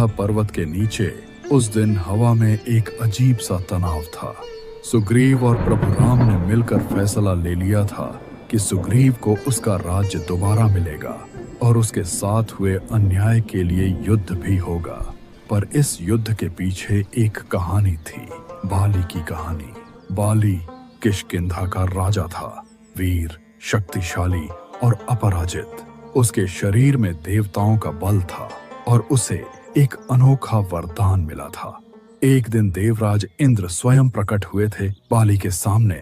पर्वत के नीचे उस दिन हवा में एक अजीब सा तनाव था। सुग्रीव और प्रभु राम ने मिलकर फैसला ले लिया था कि सुग्रीव को उसका राज्य दोबारा मिलेगा और उसके साथ हुए अन्याय के लिए युद्ध भी होगा। पर इस युद्ध के पीछे एक कहानी थी, बाली की कहानी। बाली किष्किंधा का राजा था, वीर, शक्तिशाली और अपराजित। उसके शरीर में देवताओं का बल था और उसे एक अनोखा वरदान मिला था। एक दिन देवराज इंद्र स्वयं प्रकट हुए थे बाली के सामने।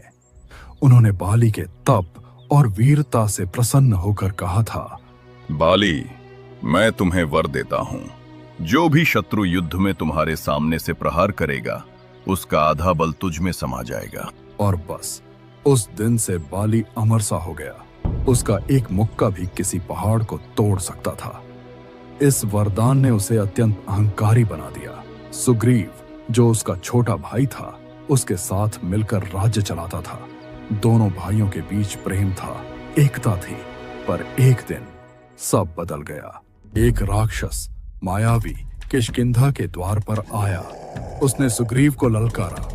उन्होंने बाली के तप और वीरता से प्रसन्न होकर कहा था, बाली, मैं तुम्हें वर देता हूँ। जो भी शत्रु युद्ध में तुम्हारे सामने से प्रहार करेगा, उसका आधा बल तुझ में समा जाएगा। और बस उस दिन से बाली अमर सा हो गया। उसका एक मुक्का भी किसी पहाड़ को तोड़ सकता था। इस वरदान ने उसे अत्यंत अहंकारी बना दिया। सुग्रीव, जो उसका छोटा भाई था, उसके साथ मिलकर राज्य चलाता था। दोनों भाइयों के बीच प्रेम था, एकता थी। पर एक दिन सब बदल गया। एक राक्षस मायावी किष्किंधा के द्वार पर आया। उसने सुग्रीव को ललकारा।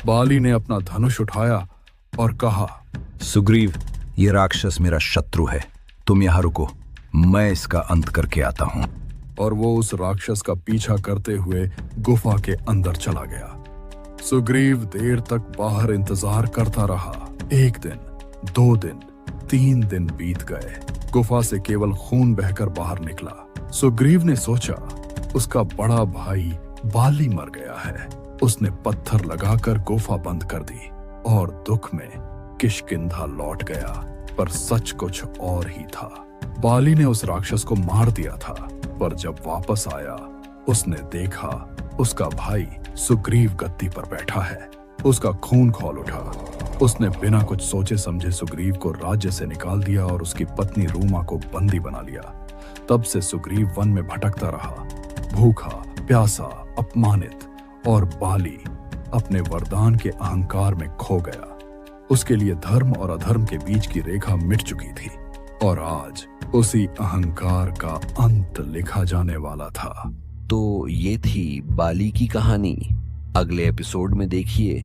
बाली ने अपना धनुष उठाया और कहा, सुग्रीव, ये राक्षस मेरा शत्रु है। तुम यहाँ रुको, मैं इसका अंत करके आता हूँ। और वो उस राक्षस का पीछा करते हुए गुफा के अंदर चला गया। सुग्रीव देर तक बाहर इंतजार करता रहा। एक दिन, 2 दिन, 3 दिन बीत गए। गुफा से केवल खून बहकर बाहर निकला। सुग्रीव ने सोचा, उसका बड़ा भाई बाली मर गया है। उसने पत्थर लगाकर गुफा बंद कर दी और दुख में किष्किंधा लौट गया। पर सच कुछ और ही था। बाली ने उस राक्षस को मार दिया था, पर जब वापस आया, उसने देखा उसका भाई सुग्रीव गद्दी पर बैठा है। उसका खून खौल उठा। उसने बिना कुछ सोचे समझे सुग्रीव को राज्य से निकाल दिया और उसकी पत्नी रूमा को बंदी बना लिया। तब से सुग्रीव वन में भटकता रहा, भूखा, प्यासा, अपमानित, और बाली अपने वरदान के अहंकार में खो गया। उसके लिए धर्म और अधर्म के बीच की रेखा मिट चुकी थी और आज उसी अहंकार का अंत लिखा जाने वाला था। तो ये थी बाली की कहानी। अगले एपिसोड में देखिए